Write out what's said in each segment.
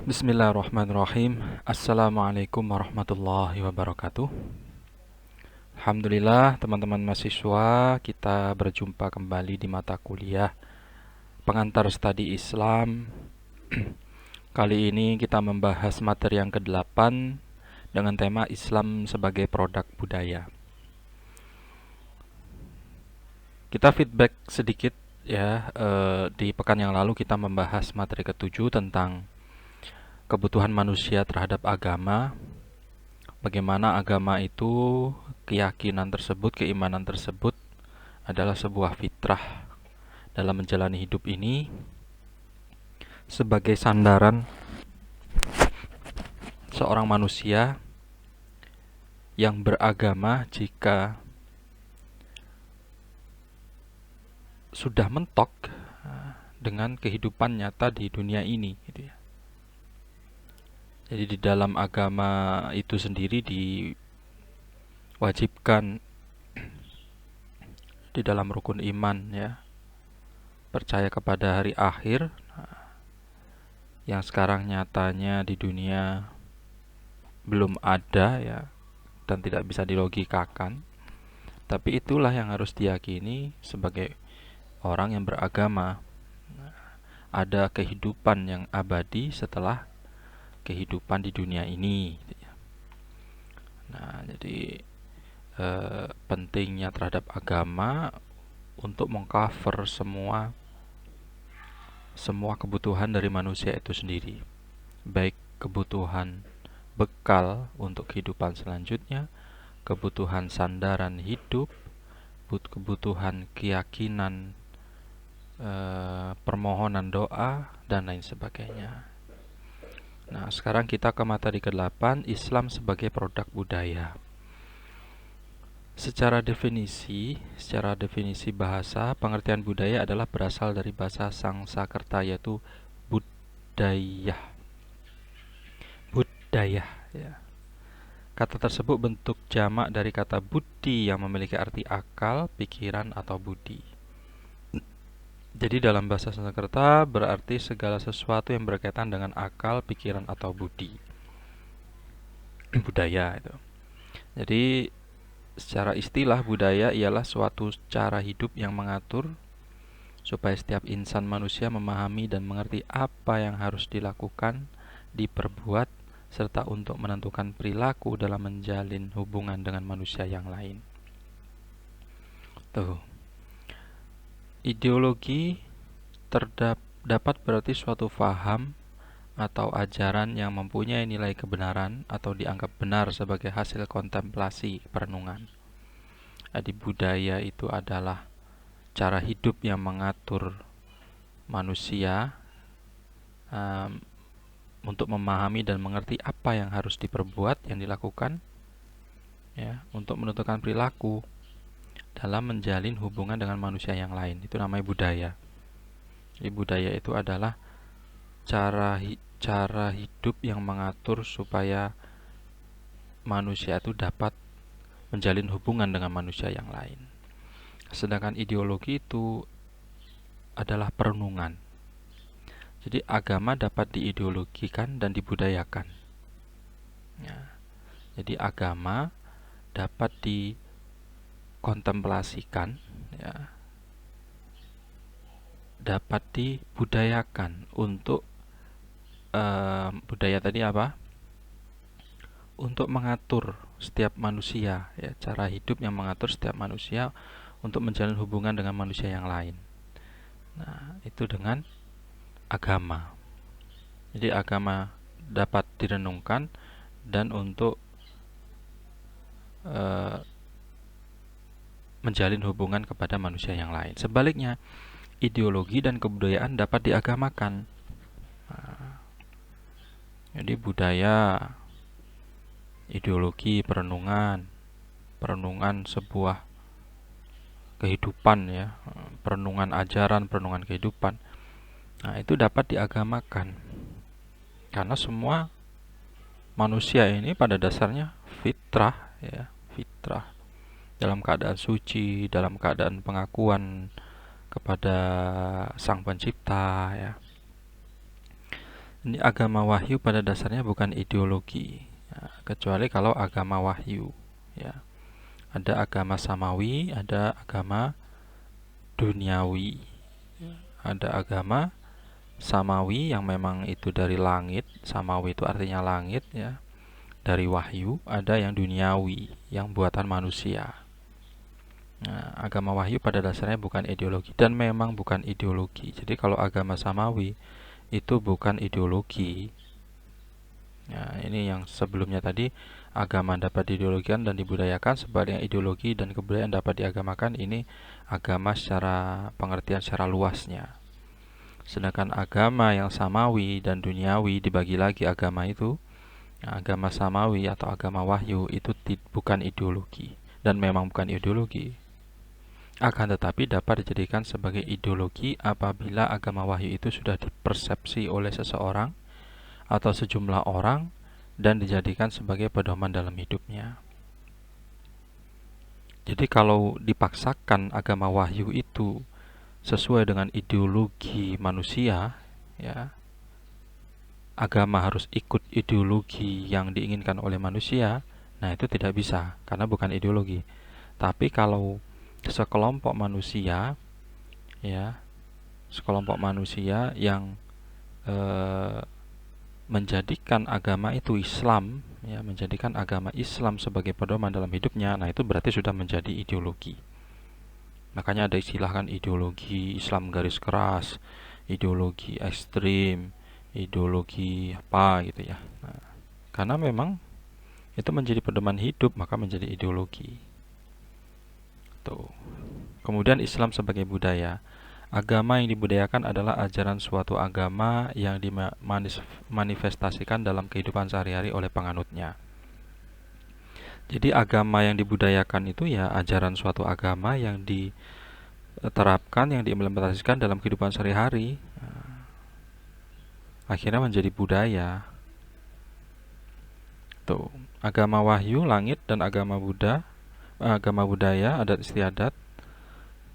Bismillahirrahmanirrahim. Assalamualaikum warahmatullahi wabarakatuh. Alhamdulillah teman-teman mahasiswa, kita berjumpa kembali di mata kuliah Pengantar Studi Islam. Kali ini kita membahas materi yang ke-8 dengan tema Islam sebagai produk budaya. Kita feedback sedikit ya, di pekan yang lalu kita membahas materi ke-7 tentang kebutuhan manusia terhadap agama. Bagaimana agama itu, keyakinan tersebut, keimanan tersebut adalah sebuah fitrah dalam menjalani hidup ini sebagai sandaran seorang manusia yang beragama jika sudah mentok dengan kehidupan nyata di dunia ini, gitu ya. Jadi di dalam agama itu sendiri diwajibkan di dalam rukun iman ya, percaya kepada hari akhir yang sekarang nyatanya di dunia belum ada ya, dan tidak bisa dilogikakan. Tapi itulah yang harus diyakini sebagai orang yang beragama. Ada kehidupan yang abadi setelah kehidupan di dunia ini. Nah, jadi pentingnya terhadap agama untuk mengcover semua kebutuhan dari manusia itu sendiri, baik kebutuhan bekal untuk kehidupan selanjutnya, kebutuhan sandaran hidup, kebutuhan keyakinan, permohonan doa, dan lain sebagainya. Nah, sekarang kita ke materi ke-8, Islam sebagai produk budaya. Secara definisi bahasa, pengertian budaya adalah berasal dari bahasa Sangsakerta, yaitu budaya. Budaya ya. Kata tersebut bentuk jamak dari kata buddhi yang memiliki arti akal, pikiran, atau budi. Jadi dalam bahasa Sanskerta berarti segala sesuatu yang berkaitan dengan akal, pikiran, atau budi. Budaya itu. Jadi secara istilah budaya ialah suatu cara hidup yang mengatur supaya setiap insan manusia memahami dan mengerti apa yang harus dilakukan, diperbuat, serta untuk menentukan perilaku dalam menjalin hubungan dengan manusia yang lain. Tuh. Ideologi dapat berarti suatu faham atau ajaran yang mempunyai nilai kebenaran atau dianggap benar sebagai hasil kontemplasi perenungan. Jadi budaya itu adalah cara hidup yang mengatur manusia untuk memahami dan mengerti apa yang harus diperbuat, yang dilakukan ya, untuk menentukan perilaku dalam menjalin hubungan dengan manusia yang lain. Itu namanya budaya. Jadi budaya itu adalah cara hidup yang mengatur supaya manusia itu dapat menjalin hubungan dengan manusia yang lain. Sedangkan ideologi itu adalah perenungan. Jadi agama dapat diideologikan dan dibudayakan. Ya. Jadi agama dapat dikontemplasikan, ya, dapat dibudayakan untuk budaya tadi apa? Untuk mengatur setiap manusia, ya, cara hidup yang mengatur setiap manusia untuk menjalin hubungan dengan manusia yang lain. Nah, itu dengan agama. Jadi agama dapat direnungkan dan untuk menjalin hubungan kepada manusia yang lain. Sebaliknya, ideologi dan kebudayaan dapat diagamakan. Jadi budaya, ideologi, perenungan sebuah kehidupan ya, perenungan ajaran, perenungan kehidupan. Nah, itu dapat diagamakan. Karena semua manusia ini pada dasarnya fitrah ya, fitrah. Dalam keadaan suci, dalam keadaan pengakuan kepada Sang Pencipta ya. Ini agama wahyu pada dasarnya bukan ideologi, ya, kecuali kalau agama wahyu, ya. Ada agama samawi, ada agama duniawi. Ada agama samawi yang memang itu dari langit, samawi itu artinya langit, ya, dari wahyu. Ada yang duniawi, yang buatan manusia. Nah, agama wahyu pada dasarnya bukan ideologi, dan memang bukan ideologi. Jadi kalau agama samawi itu bukan ideologi. Nah, ini yang sebelumnya tadi, agama dapat diideologikan dan dibudayakan, sebaliknya ideologi dan kebudayaan dapat diagamakan. Ini agama secara pengertian secara luasnya. Sedangkan agama yang samawi dan duniawi dibagi lagi agama itu. Nah, agama samawi atau agama wahyu itu bukan ideologi, dan memang bukan ideologi. Akan tetapi dapat dijadikan sebagai ideologi apabila agama wahyu itu sudah dipersepsi oleh seseorang atau sejumlah orang dan dijadikan sebagai pedoman dalam hidupnya. Jadi kalau dipaksakan agama wahyu itu sesuai dengan ideologi manusia, ya, agama harus ikut ideologi yang diinginkan oleh manusia, nah itu tidak bisa karena bukan ideologi. Tapi kalau sekelompok manusia, ya, sekelompok manusia yang menjadikan agama itu Islam, ya, menjadikan agama Islam sebagai pedoman dalam hidupnya, nah itu berarti sudah menjadi ideologi. Makanya ada istilah kan, ideologi Islam garis keras, ideologi ekstrim, ideologi apa gitu ya. Nah, karena memang itu menjadi pedoman hidup, maka menjadi ideologi. Tuh. Kemudian Islam sebagai budaya. Agama yang dibudayakan adalah ajaran suatu agama yang dimanifestasikan dalam kehidupan sehari-hari oleh penganutnya. Jadi agama yang dibudayakan itu ya ajaran suatu agama yang diterapkan, yang diimplementasikan dalam kehidupan sehari-hari. Akhirnya menjadi budaya. Tuh, agama wahyu, langit, dan agama budaya, adat istiadat,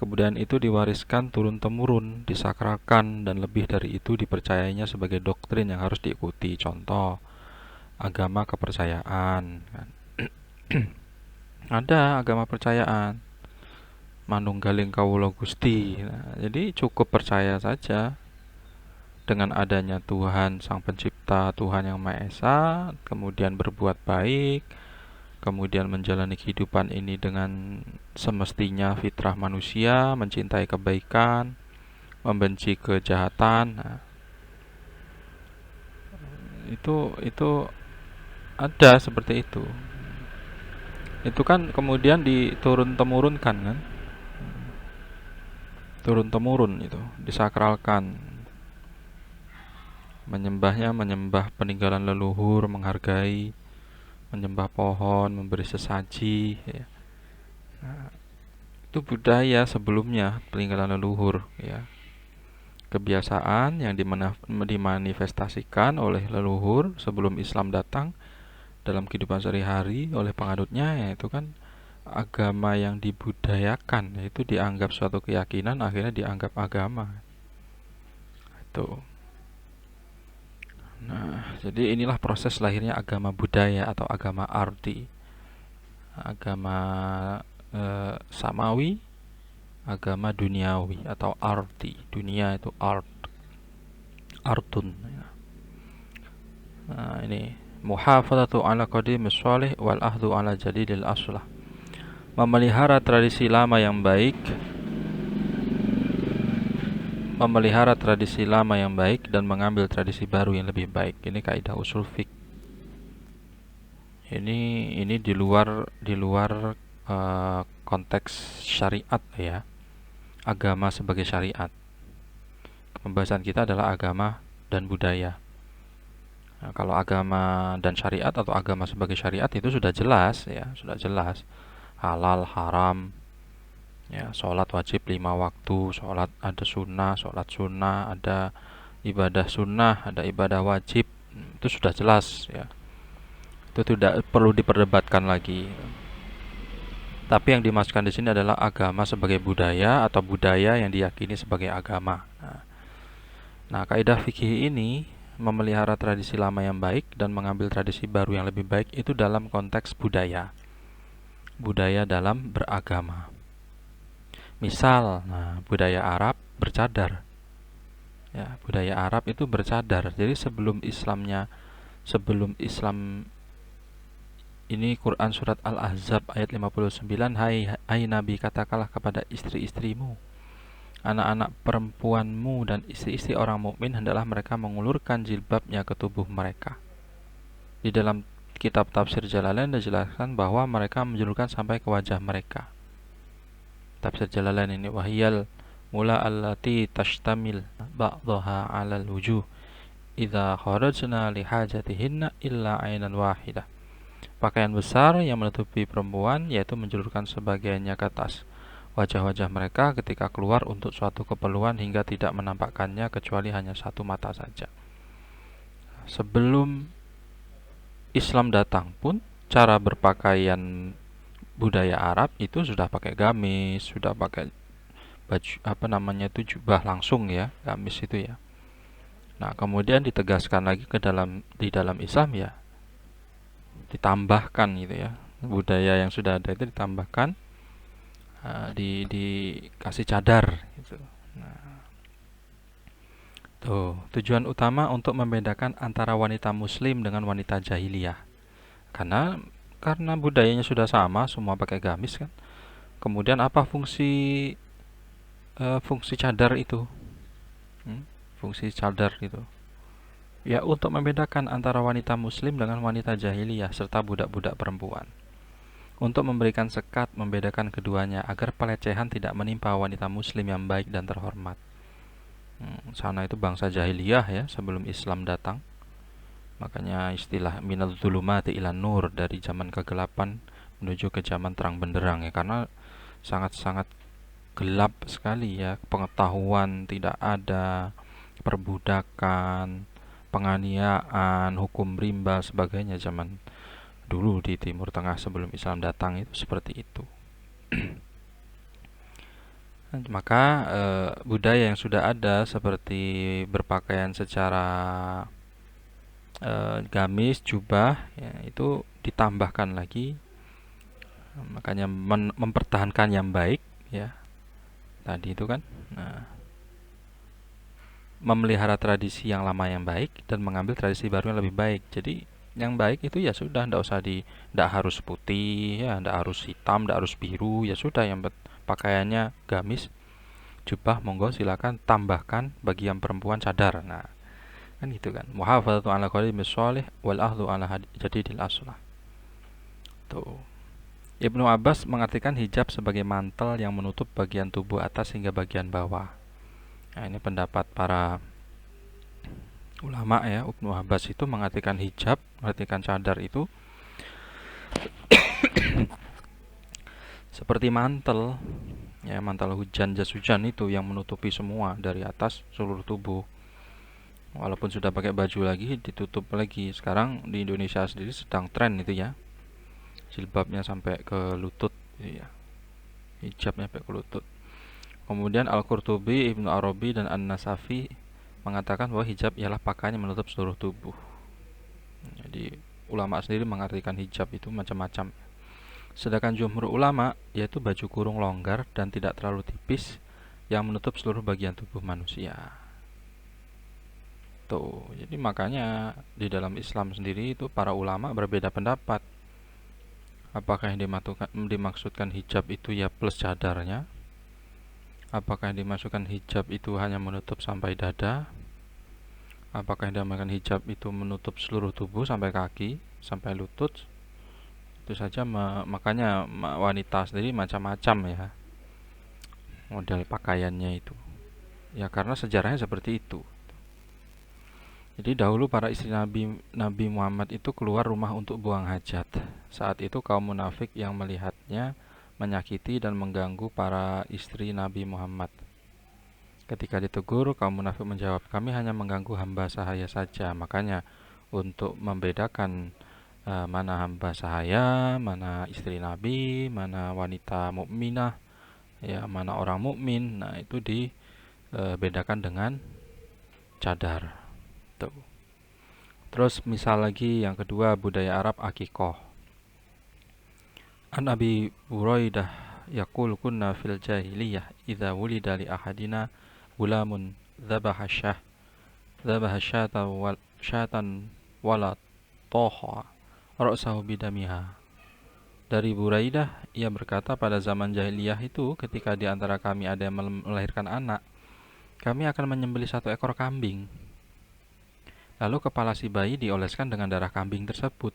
kebudayaan itu diwariskan turun-temurun, disakralkan, dan lebih dari itu dipercayainya sebagai doktrin yang harus diikuti. Contoh, agama kepercayaan. Ada agama percayaan, manunggaling kawula Gusti. Nah, jadi cukup percaya saja dengan adanya Tuhan Sang Pencipta, Tuhan yang Maha Esa, kemudian berbuat baik, kemudian menjalani kehidupan ini dengan semestinya fitrah manusia, mencintai kebaikan, membenci kejahatan. Nah, itu ada seperti itu. Itu kan kemudian diturun-temurunkan kan? Turun-temurun itu, disakralkan. Menyembahnya menyembah peninggalan leluhur, menghargai, menyembah pohon, memberi sesaji, ya. Nah, itu budaya sebelumnya, peninggalan leluhur, ya. Kebiasaan yang dimanifestasikan oleh leluhur sebelum Islam datang dalam kehidupan sehari-hari oleh penganutnya, yaitu kan agama yang dibudayakan, yaitu dianggap suatu keyakinan, akhirnya dianggap agama. Itu. Nah, jadi inilah proses lahirnya agama budaya atau agama arti. Agama samawi, agama duniawi atau arti. Dunia itu art, artun. Nah, ini muhafadzatu ala qadimis shalih wal ahdu ala jadidil aslah. Memelihara tradisi lama yang baik, memelihara tradisi lama yang baik dan mengambil tradisi baru yang lebih baik. Ini kaidah usul fiqh. Ini di luar konteks syariat ya. Agama sebagai syariat. Pembahasan kita adalah agama dan budaya. Nah, kalau agama dan syariat atau agama sebagai syariat itu sudah jelas ya, sudah jelas. Halal, haram, ya, sholat wajib 5 waktu, sholat ada sunnah, sholat sunnah, ada ibadah sunnah, ada ibadah wajib, itu sudah jelas ya. Itu tidak perlu diperdebatkan lagi. Tapi yang dimaksudkan di sini adalah agama sebagai budaya atau budaya yang diyakini sebagai agama. Nah, kaidah fikih ini memelihara tradisi lama yang baik dan mengambil tradisi baru yang lebih baik itu dalam konteks budaya dalam beragama. Misal, budaya Arab bercadar. Ya, budaya Arab itu bercadar. Jadi sebelum Islam ini Quran surat Al-Ahzab ayat 59, hai Nabi, katakanlah kepada istri-istrimu, anak-anak perempuanmu dan istri-istri orang mukmin hendaklah mereka mengulurkan jilbabnya ke tubuh mereka. Di dalam kitab tafsir Jalalain dijelaskan bahwa mereka menjulurkan sampai ke wajah mereka. Tafsir Jalalain ini, wahiyal mula allati tashtamil ba'daha 'alal wujuh idza kharajna li hajatihinna illa 'ainan wahidah. Pakaian besar yang menutupi perempuan yaitu menjulurkan sebagiannya ke atas wajah-wajah mereka ketika keluar untuk suatu keperluan hingga tidak menampakkannya kecuali hanya satu mata saja. Sebelum Islam datang pun cara berpakaian budaya Arab itu sudah pakai gamis, sudah pakai baju jubah langsung ya, gamis itu ya. Nah, kemudian ditegaskan lagi di dalam Islam ya, ditambahkan gitu ya, budaya yang sudah ada itu ditambahkan, dikasih cadar gitu. Nah, tujuan utama untuk membedakan antara wanita muslim dengan wanita jahiliyah, karena budayanya sudah sama, semua pakai gamis kan. Kemudian apa fungsi cadar itu? Fungsi cadar itu ya untuk membedakan antara wanita muslim dengan wanita jahiliyah serta budak-budak perempuan, untuk memberikan sekat membedakan keduanya agar pelecehan tidak menimpa wanita muslim yang baik dan terhormat. Sana itu bangsa jahiliyah ya, sebelum Islam datang. Makanya istilah minadz zulumati ilan nur, dari zaman kegelapan menuju ke zaman terang benderang ya, karena sangat-sangat gelap sekali ya, pengetahuan tidak ada, perbudakan, penganiayaan, hukum rimba sebagainya zaman dulu di Timur Tengah sebelum Islam datang itu seperti itu. Maka budaya yang sudah ada seperti berpakaian secara gamis, jubah ya, itu ditambahkan lagi, makanya mempertahankan yang baik ya tadi itu kan. Nah, memelihara tradisi yang lama yang baik dan mengambil tradisi baru yang lebih baik. Jadi yang baik itu ya sudah, ndak harus putih ya, ndak harus hitam, ndak harus biru, ya sudah, yang pakaiannya gamis, jubah, monggo silakan tambahkan bagi yang perempuan cadar. Nah, kan gitu kan. Muhafadzatu ala qalimis shalih wal ahdu ala jadidil aslah. Tuh. Ibnu Abbas mengartikan hijab sebagai mantel yang menutup bagian tubuh atas hingga bagian bawah. Nah, ini pendapat para ulama ya. Ibnu Abbas itu mengartikan hijab, mengartikan cadar itu seperti mantel ya, mantel hujan, jas hujan itu yang menutupi semua dari atas seluruh tubuh. Walaupun sudah pakai baju lagi, ditutup lagi. Sekarang di Indonesia sendiri sedang tren itu ya, jilbabnya sampai ke lutut ya, hijabnya sampai ke lutut. Kemudian Al-Qurtubi, Ibnu Arabi, dan An-Nasafi mengatakan bahwa hijab ialah pakaian yang menutup seluruh tubuh. Jadi ulama sendiri mengartikan hijab itu macam-macam. Sedangkan jumhur ulama yaitu baju kurung longgar dan tidak terlalu tipis yang menutup seluruh bagian tubuh manusia. Tuh, jadi makanya di dalam Islam sendiri itu para ulama berbeda pendapat. Apakah yang dimaksudkan hijab itu ya plus cadarnya? Apakah yang dimaksudkan hijab itu hanya menutup sampai dada? Apakah yang dimaksudkan hijab itu menutup seluruh tubuh sampai kaki, sampai lutut? Itu saja, makanya wanita sendiri macam-macam ya model pakaiannya itu. Ya karena sejarahnya seperti itu. Jadi dahulu para istri Nabi Muhammad itu keluar rumah untuk buang hajat. Saat itu kaum munafik yang melihatnya menyakiti dan mengganggu para istri Nabi Muhammad. Ketika ditegur, kaum munafik menjawab, kami hanya mengganggu hamba sahaya saja. Makanya untuk membedakan mana hamba sahaya, mana istri Nabi, mana wanita mukminah, ya mana orang mukmin, nah itu dibedakan dengan cadar. Tuh. Terus misal lagi yang kedua, budaya Arab akikoh. An Abi Buraidah yaqul kunna fil jahiliyah idza wulida li ahadina gulamun dzabaha syatan wala toha ra'sahu bidamiha. Dari Buraidah, ia berkata, pada zaman jahiliyah itu ketika di antara kami ada yang melahirkan anak, kami akan menyembelih satu ekor kambing. Lalu kepala si bayi dioleskan dengan darah kambing tersebut.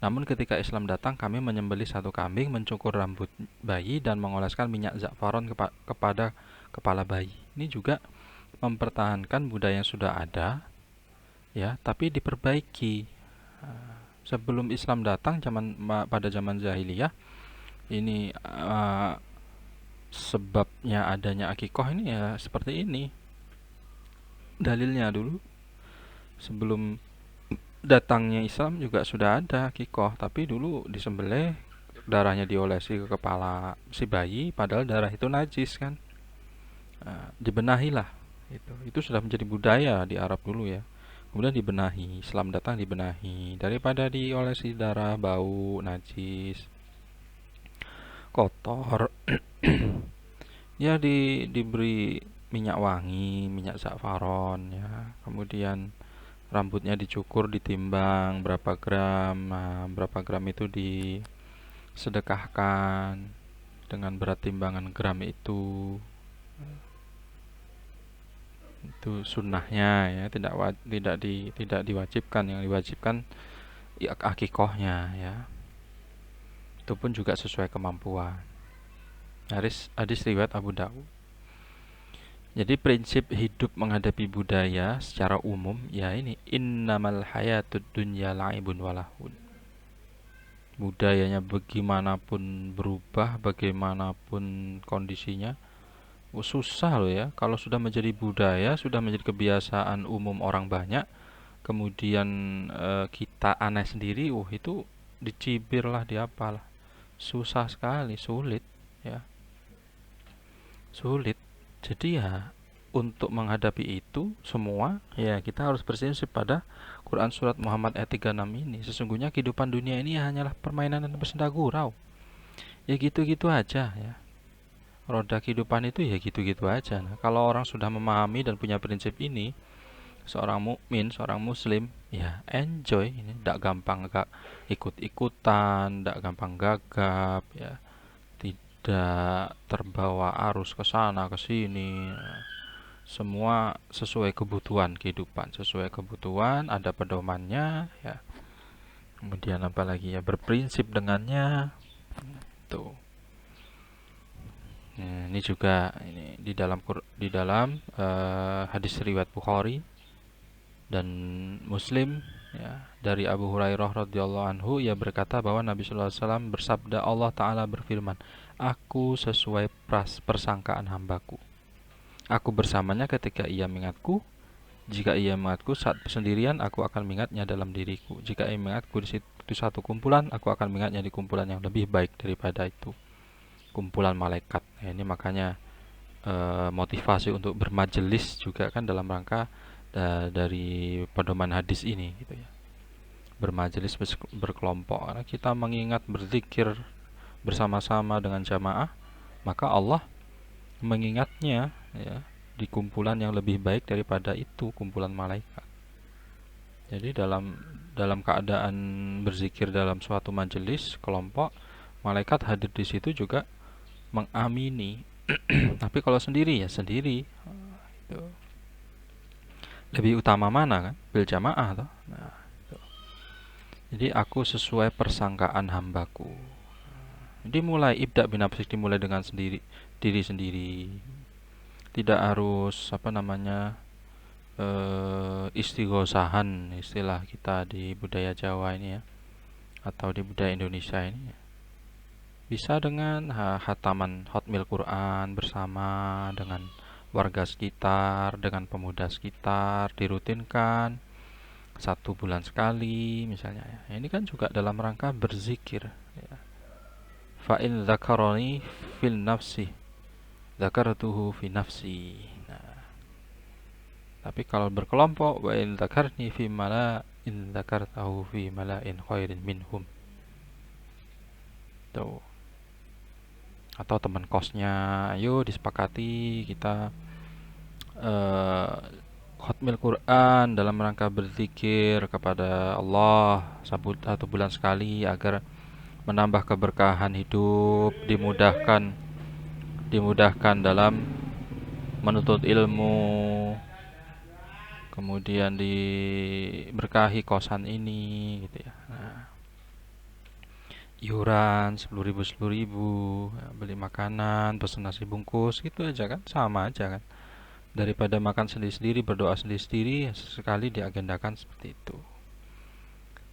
Namun ketika Islam datang, kami menyembelih satu kambing, mencukur rambut bayi, dan mengoleskan minyak za'faron kepada kepala bayi. Ini juga mempertahankan budaya yang sudah ada, ya, tapi diperbaiki. Sebelum Islam datang, pada zaman jahiliyah, ini sebabnya adanya akikoh ini ya seperti ini. Dalilnya dulu, sebelum datangnya Islam juga sudah ada akikoh, tapi dulu disembelih, darahnya diolesi ke kepala si bayi, padahal darah itu najis kan. Dibenahilah itu sudah menjadi budaya di Arab dulu ya. Kemudian dibenahi, Islam datang dibenahi, daripada diolesi darah, bau, najis, kotor. Ya diberi minyak wangi, minyak za'faron ya. Kemudian rambutnya dicukur, ditimbang berapa gram. Nah, berapa gram itu disedekahkan dengan berat timbangan gram itu. Itu sunnahnya ya, tidak diwajibkan. Yang diwajibkan ya akikohnya ya. Itu pun juga sesuai kemampuan. Hadis riwayat Abu Dawud. Jadi prinsip hidup menghadapi budaya secara umum ya ini, innamal hayatud dunya la'ibun walahun. Budayanya bagaimanapun berubah, bagaimanapun kondisinya, susah loh ya. Kalau sudah menjadi budaya, sudah menjadi kebiasaan umum orang banyak, kemudian kita aneh sendiri, itu dicibir lah, diapalah. Susah sekali, sulit ya. Sulit. Jadi ya untuk menghadapi itu semua ya kita harus berprinsip pada Quran surat Muhammad ayat 36 ini. Sesungguhnya kehidupan dunia ini hanyalah permainan dan bersenda gurau. Ya gitu-gitu aja ya. Roda kehidupan itu ya gitu-gitu aja. Nah, kalau orang sudah memahami dan punya prinsip ini, seorang mukmin, seorang muslim, ya enjoy ini, tidak gampang gak ikut-ikutan, tidak gampang gagap ya. Tidak terbawa arus ke sana ke sini. Semua sesuai kebutuhan kehidupan, sesuai kebutuhan, ada pedomannya ya. Kemudian apalagi ya, berprinsip dengannya. Tuh. Nah, ini juga ini di dalam hadis riwayat Bukhari dan Muslim ya, dari Abu Hurairah radhiyallahu anhu, ia berkata bahwa Nabi sallallahu alaihi wasallam bersabda, Allah taala berfirman, aku sesuai persangkaan hambaku. Aku bersamanya ketika ia mengingatku. Jika ia mengingatku saat sendirian, aku akan mengingatnya dalam diriku. Jika ia mengingatku di satu kumpulan, aku akan mengingatnya di kumpulan yang lebih baik daripada itu, kumpulan malaikat. Nah, ini makanya motivasi untuk bermajelis juga kan dalam rangka dari pedoman hadis ini gitu ya. Bermajelis berkelompok, karena kita mengingat berzikir bersama-sama dengan jamaah, maka Allah mengingatnya ya di kumpulan yang lebih baik daripada itu, kumpulan malaikat. Jadi dalam keadaan berzikir dalam suatu majelis kelompok, malaikat hadir di situ juga mengamini. Tapi kalau sendiri ya sendiri. Itu. Lebih utama mana kan? Bil jamaah toh. Nah, itu. Jadi aku sesuai persangkaan hambaku. Jadi mulai ibda binafsik, dimulai dengan diri sendiri. Tidak harus istighosahan, istilah kita di budaya Jawa ini ya, atau di budaya Indonesia ini ya. Bisa dengan hataman hotmil Quran bersama dengan warga sekitar, dengan pemuda sekitar, dirutinkan 1 bulan sekali misalnya ya. Ini kan juga dalam rangka berzikir ya. Fa'in dzakaroni fil nafsi dzakartuhu fi nafsi. Nah, Tapi kalau berkelompok, wa in dzakarni fi mala in dzakartahu fi mala'in khairin minhum. Tuh. Atau teman kosnya, ayo disepakati kita eh, khatmil Quran dalam rangka berzikir kepada Allah satu bulan sekali agar menambah keberkahan hidup, dimudahkan dalam menuntut ilmu, kemudian diberkahi kosan ini gitu ya. Nah, iuran 10.000 beli makanan, pesen nasi bungkus gitu aja kan, sama aja kan. Daripada makan sendiri-sendiri, berdoa sendiri-sendiri, sekali diagendakan seperti itu.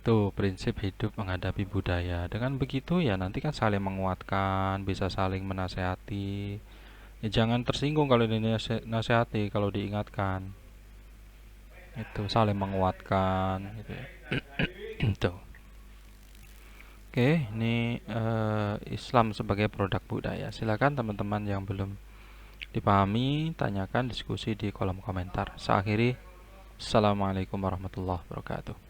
Tuh prinsip hidup menghadapi budaya. Dengan begitu ya nanti kan saling menguatkan, bisa saling menasehati. Ya, jangan tersinggung kalau dinasehati, kalau diingatkan. Itu saling menguatkan gitu ya. Tuh. Oke, ini Islam sebagai produk budaya. Silakan teman-teman yang belum dipahami, tanyakan, diskusi di kolom komentar. Saya akhiri. Assalamualaikum warahmatullahi wabarakatuh.